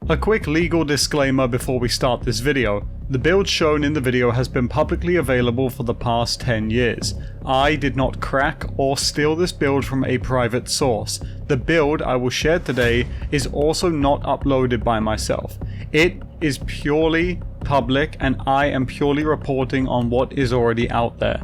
A quick legal disclaimer before we start this video. The build shown in the video has been publicly available for the past 10 years. I did not crack or steal this build from a private source. The build I will share today is also not uploaded by myself. It is purely public and I am purely reporting on what is already out there.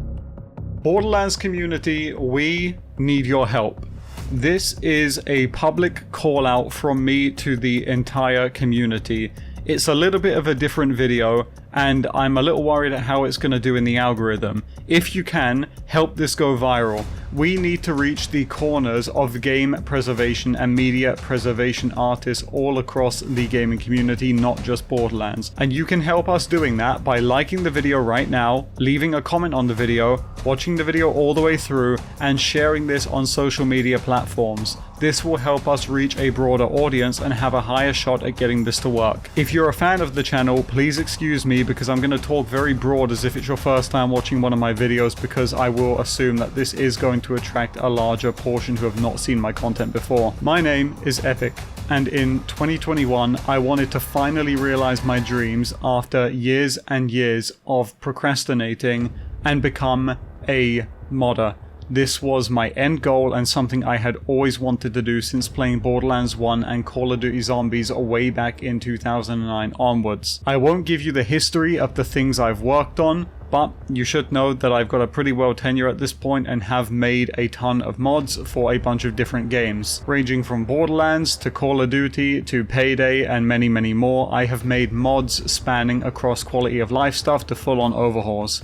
Borderlands community, we need your help. This is a public call out from me to the entire community. It's a little bit of a different video and I'm a little worried at how it's going to do in the algorithm. If you can, help this go viral. We need to reach the corners of game preservation and media preservation artists all across the gaming community, not just Borderlands. And you can help us doing that by liking the video right now, leaving a comment on the video, watching the video all the way through, and sharing this on social media platforms. This will help us reach a broader audience and have a higher shot at getting this to work. If you're a fan of the channel, please excuse me because I'm going to talk very broad as if it's your first time watching one of my videos, because I will assume that this is going to attract a larger portion who have not seen my content before. My name is Epic, and in 2021 I wanted to finally realize my dreams after years and years of procrastinating and become a modder. This was my end goal and something I had always wanted to do since playing Borderlands 1 and Call of Duty Zombies way back in 2009 onwards. I won't give you the history of the things I've worked on, but you should know that I've got a pretty well tenure at this point and have made a ton of mods for a bunch of different games. Ranging from Borderlands to Call of Duty to Payday and many more, I have made mods spanning across quality of life stuff to full on overhauls.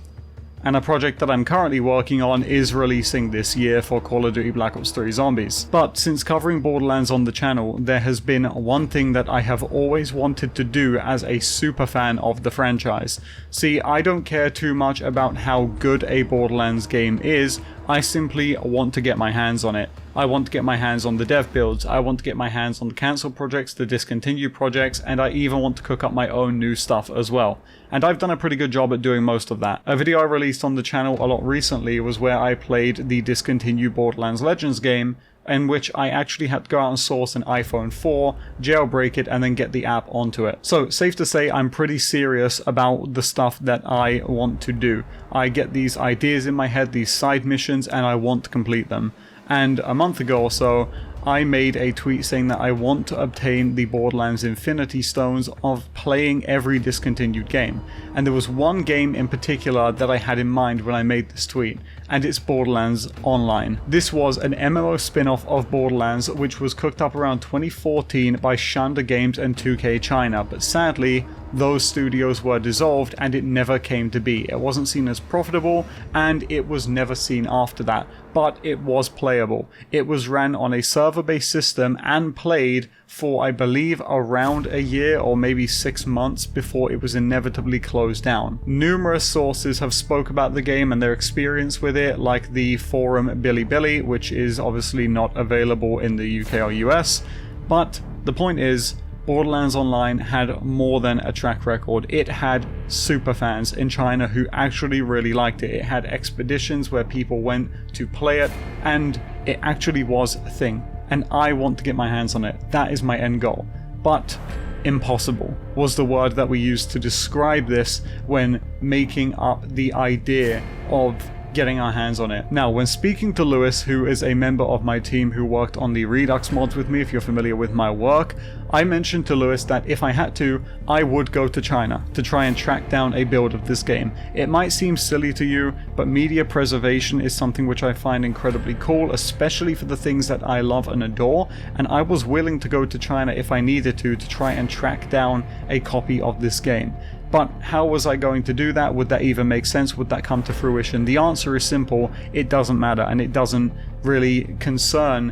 And a project that I'm currently working on is releasing this year for Call of Duty Black Ops 3 Zombies. But since covering Borderlands on the channel, there has been one thing that I have always wanted to do as a super fan of the franchise. See, I don't care too much about how good a Borderlands game is, I simply want to get my hands on it. I want to get my hands on the dev builds, I want to get my hands on the cancelled projects, the discontinued projects, and I even want to cook up my own new stuff as well. And I've done a pretty good job at doing most of that. A video I released on the channel a lot recently was where I played the discontinued Borderlands Legends game, in which I actually had to go out and source an iPhone 4, jailbreak it, and then get the app onto it. So safe to say I'm pretty serious about the stuff that I want to do. I get these ideas in my head, these side missions, and I want to complete them. And a month ago or so, I made a tweet saying that I want to obtain the Borderlands Infinity Stones of playing every discontinued game. And there was one game in particular that I had in mind when I made this tweet, and it's Borderlands Online. This was an MMO spin-off of Borderlands which was cooked up around 2014 by Shanda Games and 2K China, but sadly those studios were dissolved and it never came to be. It wasn't seen as profitable and it was never seen after that, but it was playable. It was ran on a server-based system and played for I believe around a year or maybe 6 months before it was inevitably closed down. Numerous sources have spoke about the game and their experience with it, like the forum Bilibili, which is obviously not available in the UK or US, but the point is, Borderlands Online had more than a track record. It had super fans in China who actually really liked it. It had expeditions where people went to play it, and it actually was a thing. And I want to get my hands on it. That is my end goal. But impossible was the word that we used to describe this when making up the idea of getting our hands on it. Now, when speaking to Lewis, who is a member of my team who worked on the Redux mods with me, if you're familiar with my work, I mentioned to Lewis that if I had to, I would go to China to try and track down a build of this game. It might seem silly to you, but media preservation is something which I find incredibly cool, especially for the things that I love and adore, and I was willing to go to China if I needed to try and track down a copy of this game. But how was I going to do that? Would that even make sense? Would that come to fruition? The answer is simple. It doesn't matter, and it doesn't really concern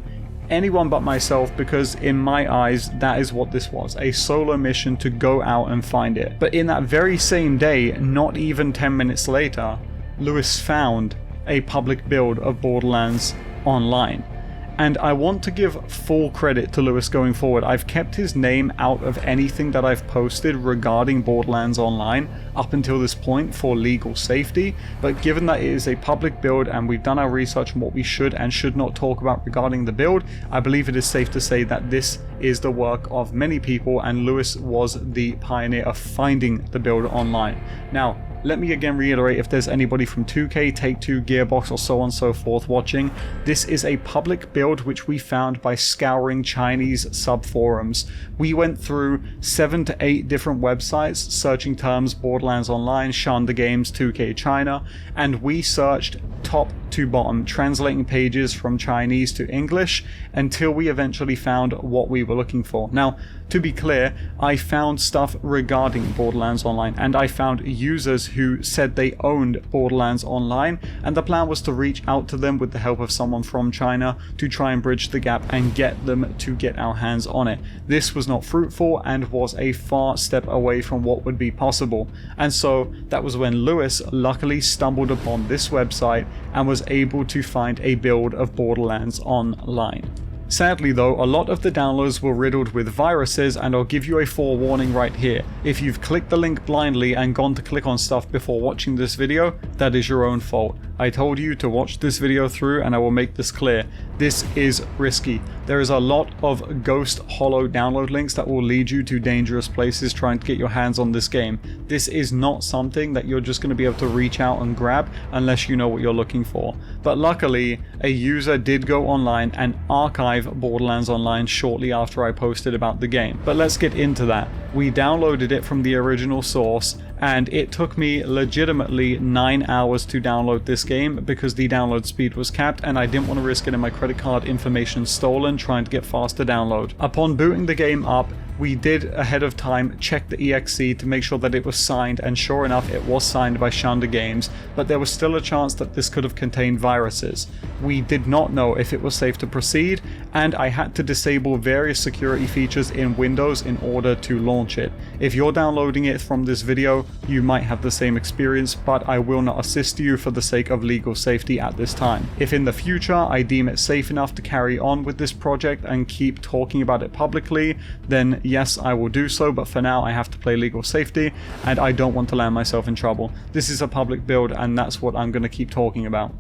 anyone but myself, because in my eyes that is what this was, a solo mission to go out and find it. But in that very same day, not even 10 minutes later, Lewis found a public build of Borderlands Online. And I want to give full credit to Lewis going forward. I've kept his name out of anything that I've posted regarding Borderlands Online up until this point for legal safety, but given that it is a public build and we've done our research on what we should and should not talk about regarding the build, I believe it is safe to say that this is the work of many people, and Lewis was the pioneer of finding the build online. Now, let me again reiterate, if there's anybody from 2K, Take-Two, Gearbox, or so on and so forth watching, this is a public build which we found by scouring Chinese sub-forums. We went through 7 to 8 different websites searching terms Borderlands Online, Shanda Games, 2K China, and we searched top to bottom, translating pages from Chinese to English until we eventually found what we were looking for. Now, to be clear, I found stuff regarding Borderlands Online, and I found users who said they owned Borderlands Online, and the plan was to reach out to them with the help of someone from China to try and bridge the gap and get them to get our hands on it. This was not fruitful and was a far step away from what would be possible, and so that was when Lewis luckily stumbled upon this website and was able to find a build of Borderlands Online. Sadly though, a lot of the downloads were riddled with viruses, and I'll give you a forewarning right here. If you've clicked the link blindly and gone to click on stuff before watching this video, that is your own fault. I told you to watch this video through, and I will make this clear. This is risky. There is a lot of ghost hollow download links that will lead you to dangerous places trying to get your hands on this game. This is not something that you're just going to be able to reach out and grab unless you know what you're looking for. But luckily, a user did go online and archive Borderlands Online shortly after I posted about the game. But let's get into that. We downloaded it from the original source, and it took me legitimately 9 hours to download this game because the download speed was capped and I didn't want to risk getting my credit card information stolen trying to get faster download. Upon booting the game up, we did ahead of time check the exe to make sure that it was signed, and sure enough it was signed by Shanda Games, but there was still a chance that this could have contained viruses. We did not know if it was safe to proceed, and I had to disable various security features in Windows in order to launch it. If you're downloading it from this video, you might have the same experience, but I will not assist you for the sake of legal safety at this time. If in the future I deem it safe enough to carry on with this project and keep talking about it publicly, then yes, I will do so, but for now I have to play legal safety and I don't want to land myself in trouble. This is a public build and that's what I'm going to keep talking about.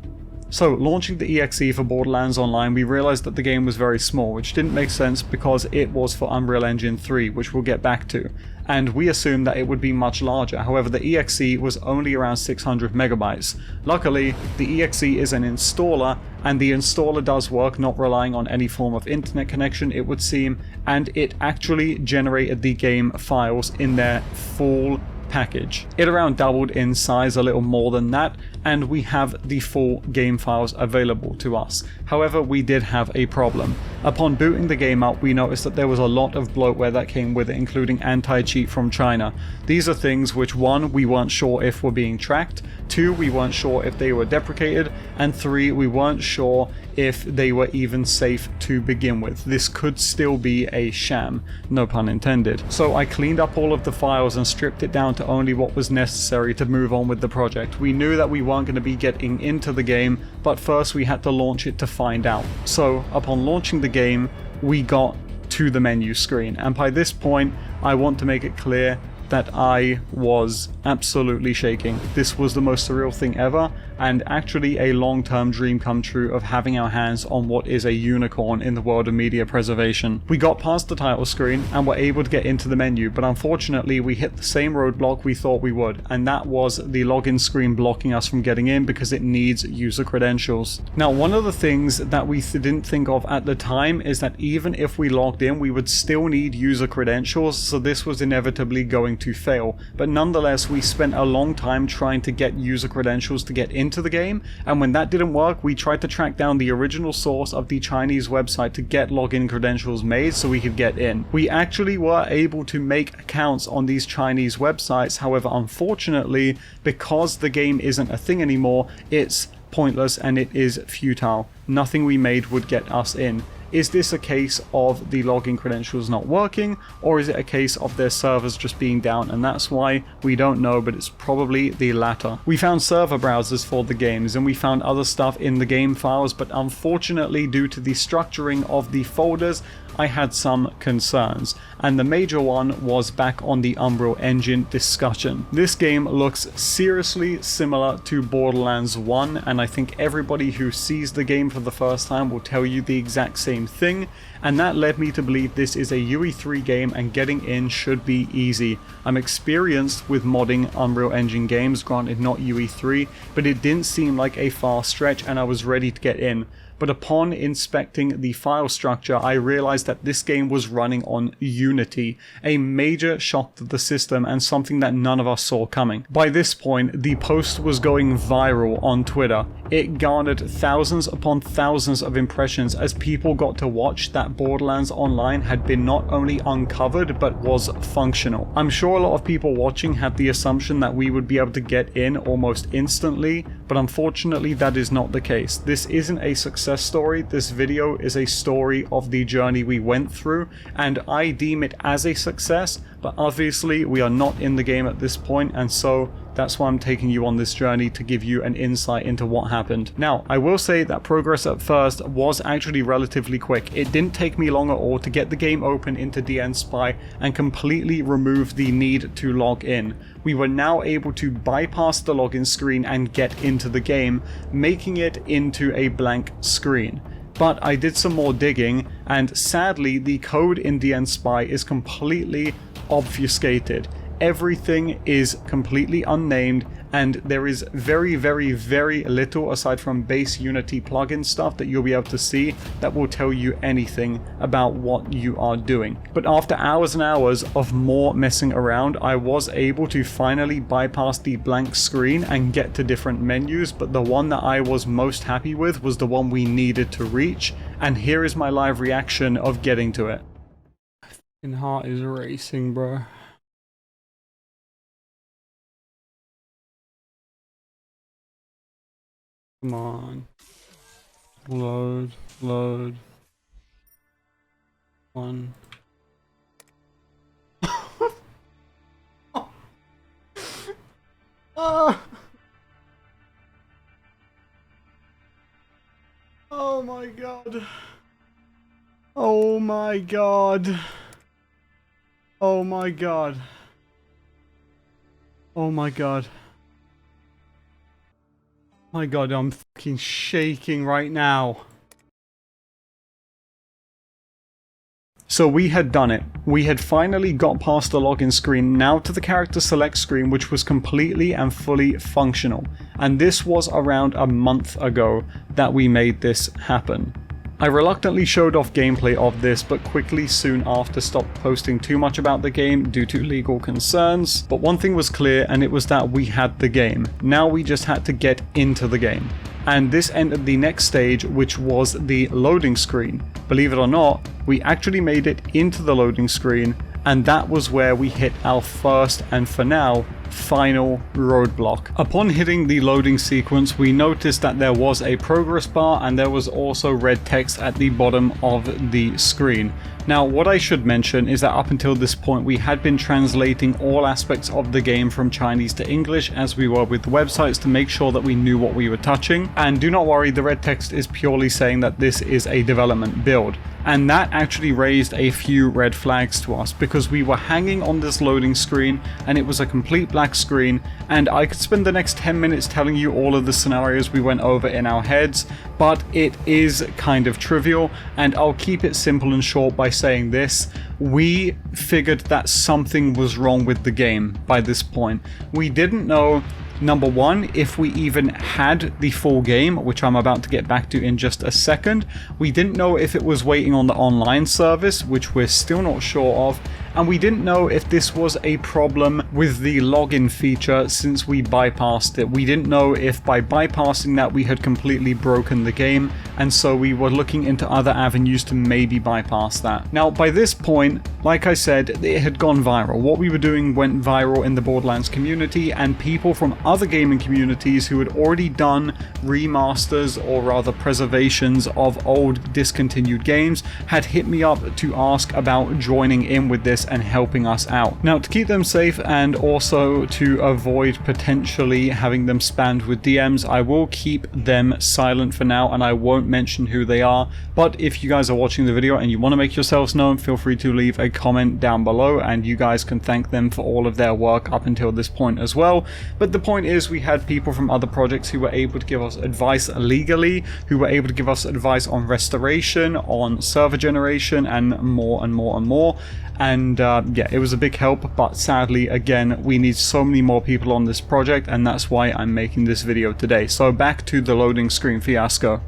So, launching the exe for Borderlands Online, we realized that the game was very small, which didn't make sense because it was for Unreal Engine 3, which we'll get back to, and we assumed that it would be much larger. However, the exe was only around 600 megabytes. Luckily, the exe is an installer, and the installer does work, not relying on any form of internet connection, it would seem, and it actually generated the game files in their full package. It around doubled in size, a little more than that, and we have the full game files available to us. However, we did have a problem. Upon booting the game up, we noticed that there was a lot of bloatware that came with it, including anti-cheat from China. These are things which, 1, we weren't sure if were being tracked, 2, we weren't sure if they were deprecated, and 3, we weren't sure if they were even safe to begin with. This could still be a sham, no pun intended. So I cleaned up all of the files and stripped it down to only what was necessary to move on with the project. We knew that we weren't going to be getting into the game, but first we had to launch it to find out. So upon launching the game, we got to the menu screen, and by this point I want to make it clear that I was absolutely shaking. This was the most surreal thing ever, and actually a long-term dream come true of having our hands on what is a unicorn in the world of media preservation. We got past the title screen and were able to get into the menu, but unfortunately we hit the same roadblock we thought we would, and that was the login screen blocking us from getting in because it needs user credentials. Now, one of the things that we didn't think of at the time is that even if we logged in, we would still need user credentials, so this was inevitably going to fail. But nonetheless, we spent a long time trying to get user credentials to get into the game, and when that didn't work, we tried to track down the original source of the Chinese website to get login credentials made so we could get in. We actually were able to make accounts on these Chinese websites, however, unfortunately, because the game isn't a thing anymore, it's pointless and it is futile. Nothing we made would get us in. Is this a case of the login credentials not working, or is it a case of their servers just being down and that's why? We don't know, but it's probably the latter. We found server browsers for the games and we found other stuff in the game files, but unfortunately due to the structuring of the folders, I had some concerns, and the major one was back on the Unreal Engine discussion. This game looks seriously similar to Borderlands 1, and I think everybody who sees the game for the first time will tell you the exact same thing, and that led me to believe this is a UE3 game and getting in should be easy. I'm experienced with modding Unreal Engine games, granted not UE3, but it didn't seem like a far stretch and I was ready to get in. But upon inspecting the file structure, I realized that this game was running on Unity, a major shock to the system and something that none of us saw coming. By this point, the post was going viral on Twitter. It garnered thousands upon thousands of impressions as people got to watch that Borderlands Online had been not only uncovered but was functional. I'm sure a lot of people watching had the assumption that we would be able to get in almost instantly, but unfortunately that is not the case. This isn't a success story. This video is a story of the journey we went through, and I deem it as a success, but obviously we are not in the game at this point, and so that's why I'm taking you on this journey to give you an insight into what happened. Now, I will say that progress at first was actually relatively quick. It didn't take me long at all to get the game open into dnSpy and completely remove the need to log in. We were now able to bypass the login screen and get into the game, making it into a blank screen. But I did some more digging, and sadly the code in dnSpy is completely obfuscated. Everything is completely unnamed, and there is very little aside from base Unity plugin stuff that you'll be able to see that will tell you anything about what you are doing. But after hours and hours of more messing around, I was able to finally bypass the blank screen and get to different menus, but the one that I was most happy with was the one we needed to reach, and here is my live reaction of getting to it. My heart is racing, bro. Come on. Load. One. Oh my god. Oh my god. Oh my god. Oh my god. My god, I'm fucking shaking right now. So we had done it. We had finally got past the login screen, now to the character select screen, which was completely and fully functional. And this was around a month ago that we made this happen. I reluctantly showed off gameplay of this, but quickly soon after stopped posting too much about the game due to legal concerns. But one thing was clear, and it was that we had the game. Now we just had to get into the game. And this entered the next stage, which was the loading screen. Believe it or not, we actually made it into the loading screen, and that was where we hit our first, and for now, final roadblock. Upon hitting the loading sequence, we noticed that there was a progress bar and there was also red text at the bottom of the screen. Now, what I should mention is that up until this point we had been translating all aspects of the game from Chinese to English as we were with websites to make sure that we knew what we were touching. And do not worry, the red text is purely saying that this is a development build. And that actually raised a few red flags to us because we were hanging on this loading screen and it was a complete black screen, and I could spend the next 10 minutes telling you all of the scenarios we went over in our heads, but it is kind of trivial, and I'll keep it simple and short by saying this. We figured that something was wrong with the game by this point. We didn't know, number one, if we even had the full game, which I'm about to get back to in just a second. We didn't know if it was waiting on the online service, which we're still not sure of. and we didn't know if this was a problem with the login feature since we bypassed it. We didn't know if by bypassing that we had completely broken the game, and so we were looking into other avenues to maybe bypass that. Now, by this point, like I said, it had gone viral. What we were doing went viral in the Borderlands community, and people from other gaming communities who had already done remasters, or rather preservations, of old discontinued games had hit me up to ask about joining in with this and helping us out. Now, to keep them safe and also to avoid potentially having them spammed with DMs, I will keep them silent for now and I won't mention who they are. But if you guys are watching the video and you want to make yourselves known, feel free to leave a comment down below and you guys can thank them for all of their work up until this point as well. But the point is, we had people from other projects who were able to give us advice legally, who were able to give us advice on restoration, on server generation, and more and more and more. And yeah, it was a big help, but sadly, again, we need so many more people on this project, and that's why I'm making this video today. So back to the loading screen fiasco.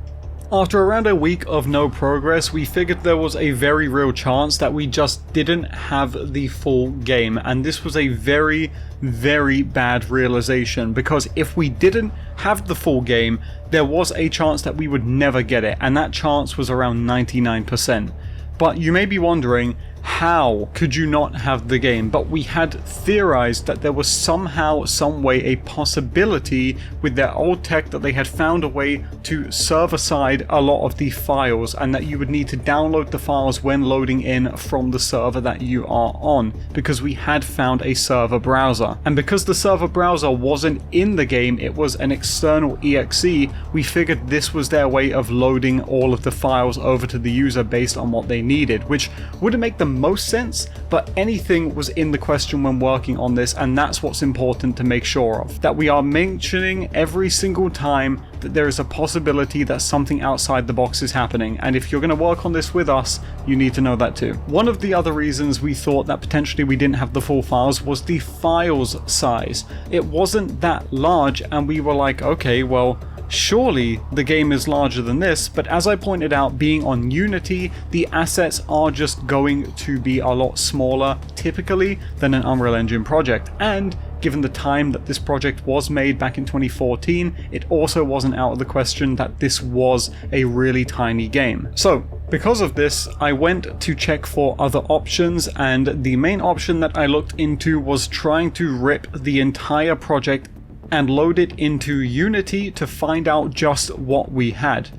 After around a week of no progress, we figured there was a very real chance that we just didn't have the full game, and this was a very, very bad realization, because if we didn't have the full game, there was a chance that we would never get it, and that chance was around 99%. But you may be wondering, how could you not have the game? But we had theorized that there was somehow, some way, a possibility with their old tech that they had found a way to server side a lot of the files, and that you would need to download the files when loading in from the server that you are on, because we had found a server browser. And because the server browser wasn't in the game, it was an external exe, we figured this was their way of loading all of the files over to the user based on what they needed, which wouldn't make the most sense, but anything was in the question when working on this, and that's what's important to make sure of. That we are mentioning every single time that there is a possibility that something outside the box is happening, and if you're going to work on this with us, you need to know that too. One of the other reasons we thought that potentially we didn't have the full files was the files size. It wasn't that large, and we were like, okay, well, surely the game is larger than this, but as I pointed out, being on Unity, the assets are just going to be a lot smaller typically than an Unreal Engine project, and given the time that this project was made back in 2014, it also wasn't out of the question that this was a really tiny game. So because of this, I went to check for other options, and the main option that I looked into was trying to rip the entire project and load it into Unity to find out just what we had.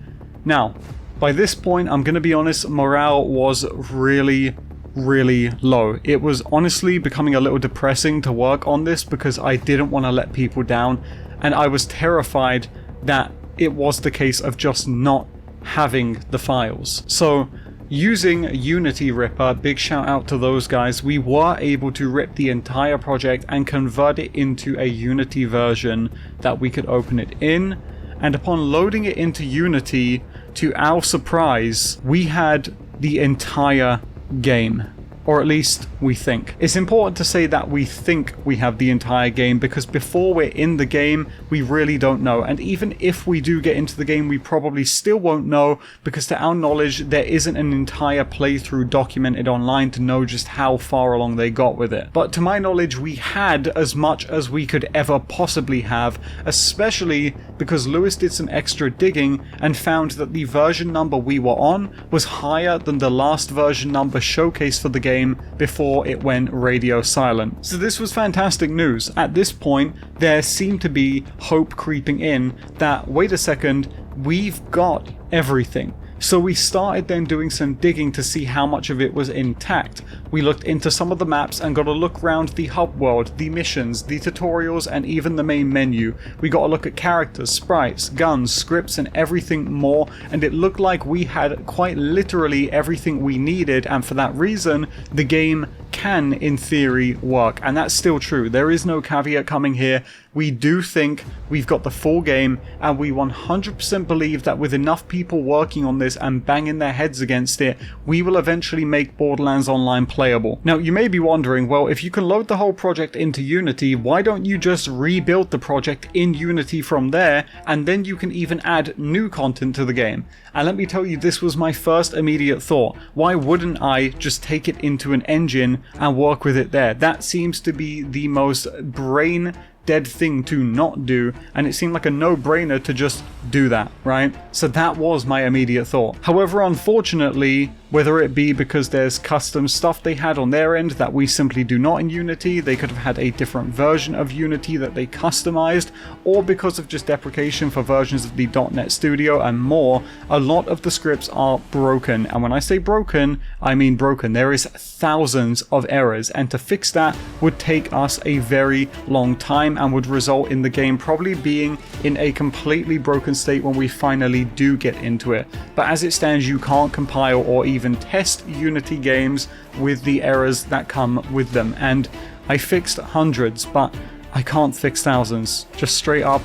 Now, by this point, I'm going to be honest, morale was really low. It was honestly becoming a little depressing to work on this because I didn't want to let people down, and I was terrified that it was the case of just not having the files. So using Unity Ripper, big shout out to those guys, we were able to rip the entire project and convert it into a Unity version that we could open it in, and upon loading it into Unity, to our surprise, we had the entire game. Or at least we think. It's important to say that we think we have the entire game, because before we're in the game, we really don't know. And even if we do get into the game, we probably still won't know, because to our knowledge, there isn't an entire playthrough documented online to know just how far along they got with it. But to my knowledge, we had as much as we could ever possibly have, especially because Lewis did some extra digging and found that the version number we were on was higher than the last version number showcased for the game before it went radio silent. So this was fantastic news. At this point, there seemed to be hope creeping in that, wait a second, we've got everything. So we started then doing some digging to see how much of it was intact. We looked into some of the maps and got a look around the hub world, the missions, the tutorials, and even the main menu. We got a look at characters, sprites, guns, scripts, and everything more, and it looked like we had quite literally everything we needed, and for that reason, the game can, in theory, work. And that's still true. There is no caveat coming here. We do think we've got the full game, and we 100% believe that with enough people working on this and banging their heads against it, we will eventually make Borderlands Online playable. Now, you may be wondering, well, if you can load the whole project into Unity, why don't you just rebuild the project in Unity from there, and then you can even add new content to the game? And let me tell you, this was my first immediate thought. Why wouldn't I just take it into an engine in and work with it there. That seems to be the most brain dead thing to not do, and it seemed like a no-brainer to just do that, right? So that was my immediate thought. However, unfortunately, whether it be because there's custom stuff they had on their end that we simply do not in Unity, they could have had a different version of Unity that they customized, or because of just deprecation for versions of the .NET Studio and more, a lot of the scripts are broken. And when I say broken, I mean broken. There is thousands of errors, and to fix that would take us a very long time and would result in the game probably being in a completely broken state when we finally do get into it. But as it stands, you can't compile or even test Unity games with the errors that come with them. And I fixed hundreds, but I can't fix thousands. Just straight up,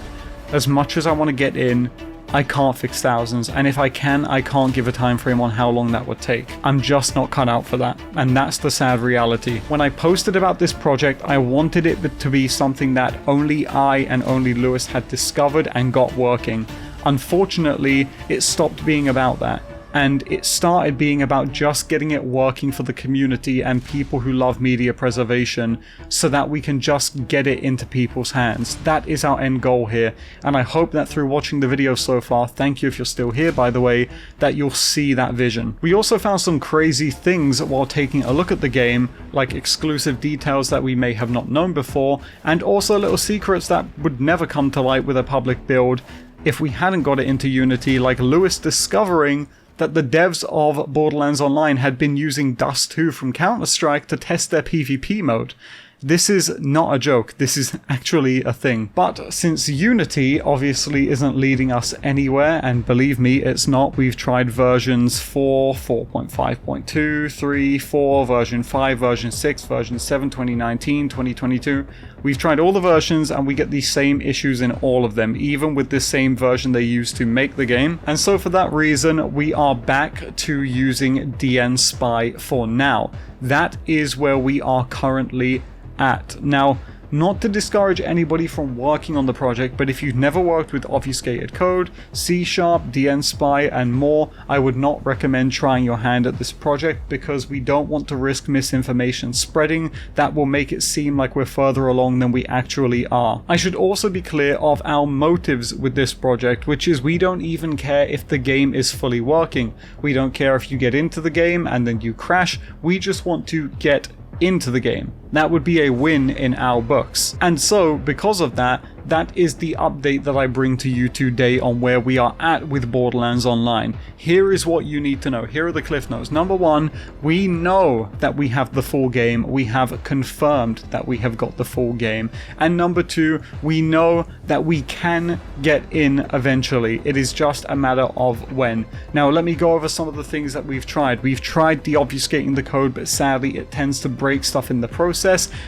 as much as I want to get in, I can't fix thousands, and if I can, I can't give a time frame on how long that would take. I'm just not cut out for that, and that's the sad reality. When I posted about this project, I wanted it to be something that only I and only Lewis had discovered and got working. Unfortunately, it stopped being about that, and it started being about just getting it working for the community and people who love media preservation so that we can just get it into people's hands. That is our end goal here, and I hope that through watching the video so far, thank you if you're still here by the way, that you'll see that vision. We also found some crazy things while taking a look at the game, like exclusive details that we may have not known before, and also little secrets that would never come to light with a public build if we hadn't got it into Unity, like Lewis discovering that the devs of Borderlands Online had been using Dust 2 from Counter-Strike to test their PvP mode. This is not a joke, this is actually a thing. But since Unity obviously isn't leading us anywhere, and believe me, it's not, we've tried versions 4, 4.5.2, 3, 4, version 5, version 6, version 7, 2019, 2022. We've tried all the versions and we get the same issues in all of them, even with the same version they used to make the game. And so for that reason, we are back to using DNSpy for now. That is where we are currently at. Now, not to discourage anybody from working on the project, but if you've never worked with obfuscated code, C#, DNSpy, and more, I would not recommend trying your hand at this project because we don't want to risk misinformation spreading that will make it seem like we're further along than we actually are. I should also be clear of our motives with this project, which is we don't even care if the game is fully working. We don't care if you get into the game and then you crash. We just want to get into the game. That would be a win in our books. And so, because of that, that is the update that I bring to you today on where we are at with Borderlands Online. Here is what you need to know. Here are the cliff notes. Number one, we know that we have the full game. We have confirmed that we have got the full game. And number two, we know that we can get in eventually. It is just a matter of when. Now, let me go over some of the things that we've tried. We've tried deobfuscating the code, but sadly it tends to break stuff in the process.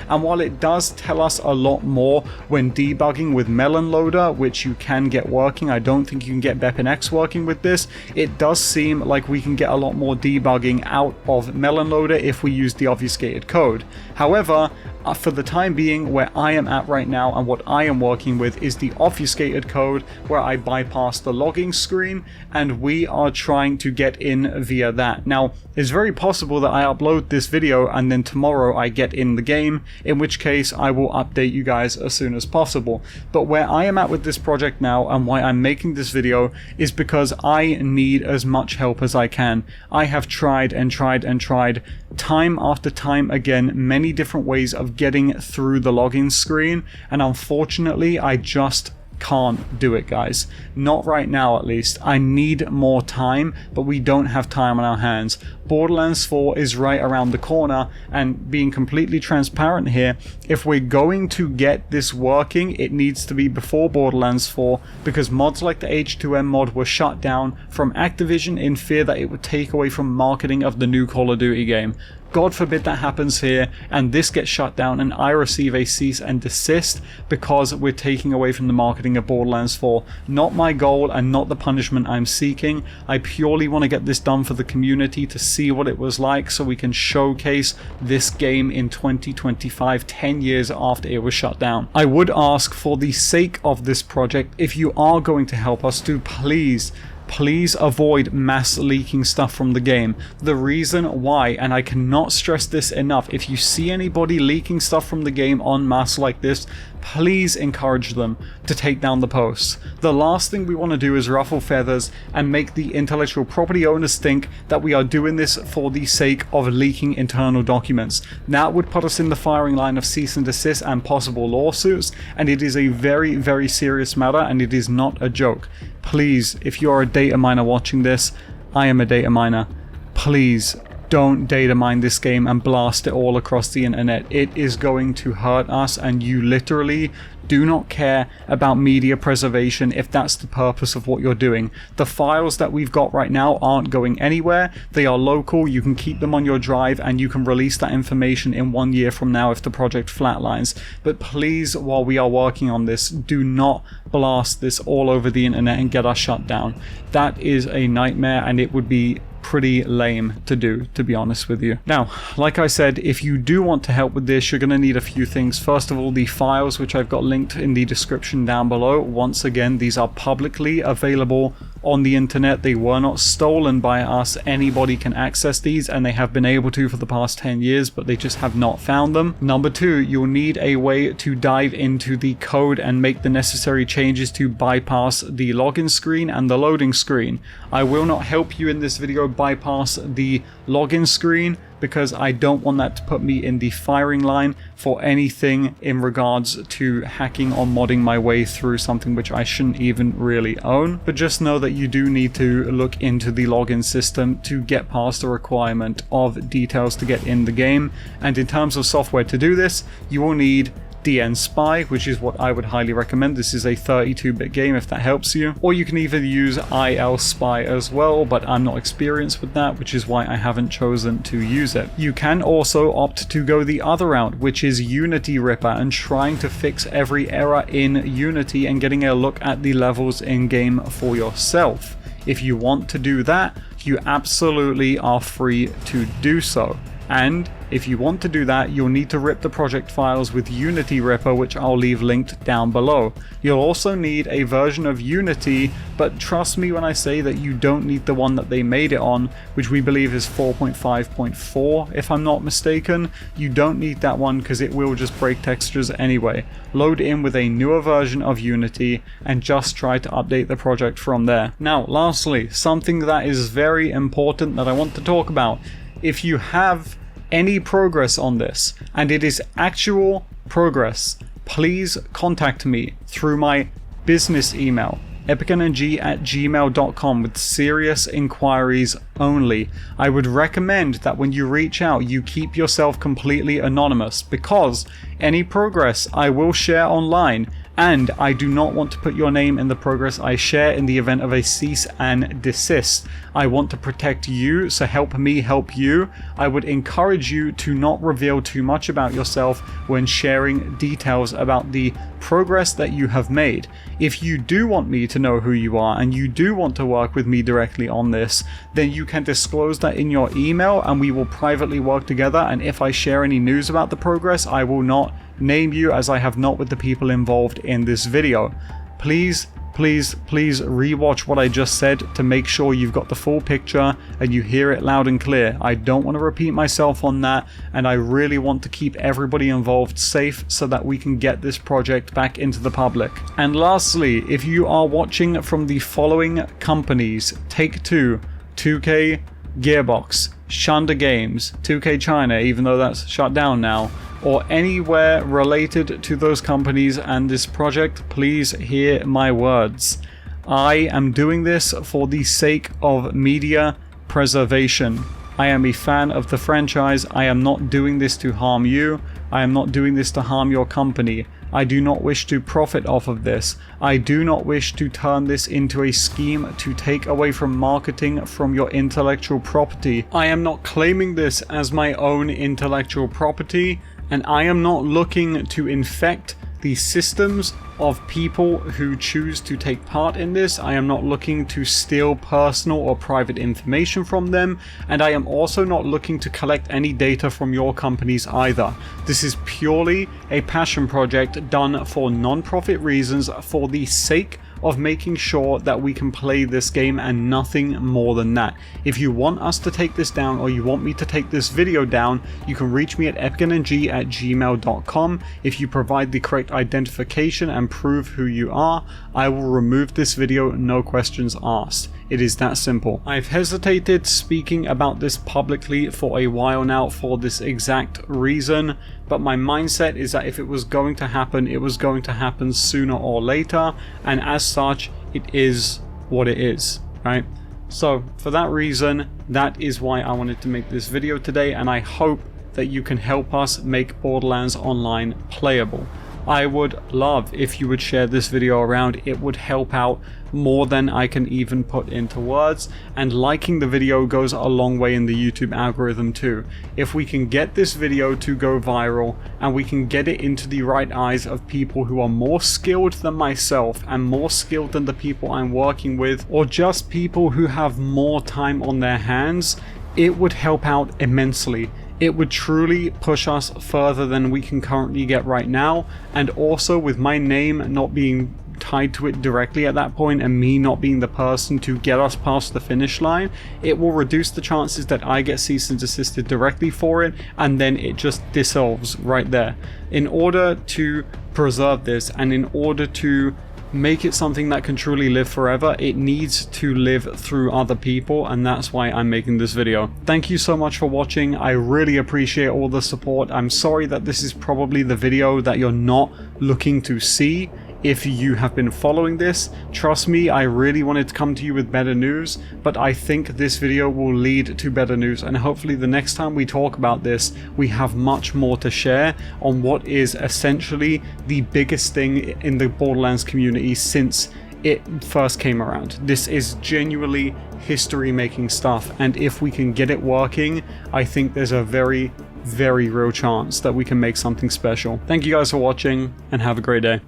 And while it does tell us a lot more when debugging with Melon Loader, which you can get working, I don't think you can get EpicNNG working with this, it does seem like we can get a lot more debugging out of Melon Loader if we use deobfuscated code. However, for the time being, where I am at right now and what I am working with is the obfuscated code where I bypass the logging screen, and we are trying to get in via that. Now, it's very possible that I upload this video and then tomorrow I get in the game, in which case I will update you guys as soon as possible. But where I am at with this project now and why I'm making this video is because I need as much help as I can. I have tried and tried and tried time after time again many different ways of getting through the login screen, and unfortunately I just can't do it, guys. Not right now, at least. I need more time, but we don't have time on our hands. Borderlands 4 is right around the corner, and being completely transparent here, if we're going to get this working, it needs to be before Borderlands 4, because mods like the H2M mod were shut down from Activision in fear that it would take away from marketing of the new Call of Duty game. God forbid that happens here and this gets shut down and I receive a cease and desist because we're taking away from the marketing of Borderlands 4. Not my goal and not the punishment I'm seeking. I purely want to get this done for the community to see what it was like so we can showcase this game in 2025, 10 years after it was shut down. I would ask, for the sake of this project, if you are going to help us, to please please avoid mass leaking stuff from the game. The reason why, and I cannot stress this enough, if you see anybody leaking stuff from the game en masse like this, please encourage them to take down the posts. The last thing we want to do is ruffle feathers and make the intellectual property owners think that we are doing this for the sake of leaking internal documents. That would put us in the firing line of cease and desist and possible lawsuits, and it is a very, very serious matter, and it is not a joke. Please, if you are a data miner watching this, I am a data miner, please don't data mine this game and blast it all across the internet. It is going to hurt us, and you literally do not care about media preservation if that's the purpose of what you're doing. The files that we've got right now aren't going anywhere. They are local. You can keep them on your drive, and you can release that information in 1 year from now if the project flatlines. But please, while we are working on this, do not blast this all over the internet and get us shut down. That is a nightmare, and it would be pretty lame to do, to be honest with you. Now, like I said, if you do want to help with this, you're going to need a few things. First of all, the files, which I've got linked in the description down below. Once again, these are publicly available on the internet. They were not stolen by us. Anybody can access these, and they have been able to for the past 10 years, but they just have not found them. Number two, you'll need a way to dive into the code and make the necessary changes to bypass the login screen and the loading screen. I will not help you in this video bypass the login screen, because I don't want that to put me in the firing line for anything in regards to hacking or modding my way through something which I shouldn't even really own. But just know that you do need to look into the login system to get past the requirement of details to get in the game. And in terms of software to do this, you will need DN Spy, which is what I would highly recommend. This is a 32-bit game if that helps you. Or you can either use IL Spy as well, but I'm not experienced with that, which is why I haven't chosen to use it. You can also opt to go the other route, which is Unity Ripper, and trying to fix every error in Unity and getting a look at the levels in game for yourself. If you want to do that, you absolutely are free to do so. And if you want to do that, you'll need to rip the project files with Unity Ripper, which I'll leave linked down below. You'll also need a version of Unity, but trust me when I say that you don't need the one that they made it on, which we believe is 4.5.4 if I'm not mistaken. You don't need that one because it will just break textures anyway. Load in with a newer version of Unity and just try to update the project from there. Now, lastly, something that is very important that I want to talk about. If you have any progress on this, and it is actual progress, please contact me through my business email, EpicNNG@gmail.com, with serious inquiries only. I would recommend that when you reach out, you keep yourself completely anonymous, because any progress I will share online, and I do not want to put your name in the progress I share in the event of a cease and desist. I want to protect you, so help me help you. I would encourage you to not reveal too much about yourself when sharing details about the progress that you have made. If you do want me to know who you are and you do want to work with me directly on this, then you can disclose that in your email and we will privately work together. And if I share any news about the progress, I will not name you, as I have not with the people involved in this video. Please rewatch what I just said to make sure you've got the full picture and you hear it loud and clear. I don't want to repeat myself on that, and I really want to keep everybody involved safe so that we can get this project back into the public. And lastly, if you are watching from the following companies: Take-Two, 2K, Gearbox, Shunda Games, 2K China, even though that's shut down now, or anywhere related to those companies and this project, please hear my words. I am doing this for the sake of media preservation. I am a fan of the franchise. I am not doing this to harm you. I am not doing this to harm your company. I do not wish to profit off of this. I do not wish to turn this into a scheme to take away from marketing from your intellectual property. I am not claiming this as my own intellectual property, and I am not looking to infect the systems of people who choose to take part in this. I am not looking to steal personal or private information from them, and I am also not looking to collect any data from your companies either. This is purely a passion project done for non-profit reasons for the sake of making sure that we can play this game and nothing more than that. If you want us to take this down, or you want me to take this video down, you can reach me at EpicNNG@gmail.com. If you provide the correct identification and prove who you are, I will remove this video, no questions asked. It is that simple. I've hesitated speaking about this publicly for a while now for this exact reason, but my mindset is that if it was going to happen, it was going to happen sooner or later, and as such, it is what it is, right? So for that reason, that is why I wanted to make this video today, and I hope that you can help us make Borderlands Online playable. I would love if you would share this video around. It would help out more than I can even put into words, and liking the video goes a long way in the YouTube algorithm too. If we can get this video to go viral and we can get it into the right eyes of people who are more skilled than myself and more skilled than the people I'm working with, or just people who have more time on their hands, it would help out immensely. It would truly push us further than we can currently get right now, and also with my name not being tied to it directly at that point and me not being the person to get us past the finish line, it will reduce the chances that I get cease and desisted directly for it, and then it just dissolves right there. In order to preserve this and in order to make it something that can truly live forever, it needs to live through other people, and that's why I'm making this video. Thank you so much for watching. I really appreciate all the support. I'm sorry that this is probably the video that you're not looking to see. If you have been following this, trust me, I really wanted to come to you with better news, but I think this video will lead to better news, and hopefully the next time we talk about this, we have much more to share on what is essentially the biggest thing in the Borderlands community since it first came around. This is genuinely history-making stuff, and if we can get it working, I think there's a very, very real chance that we can make something special. Thank you guys for watching, and have a great day.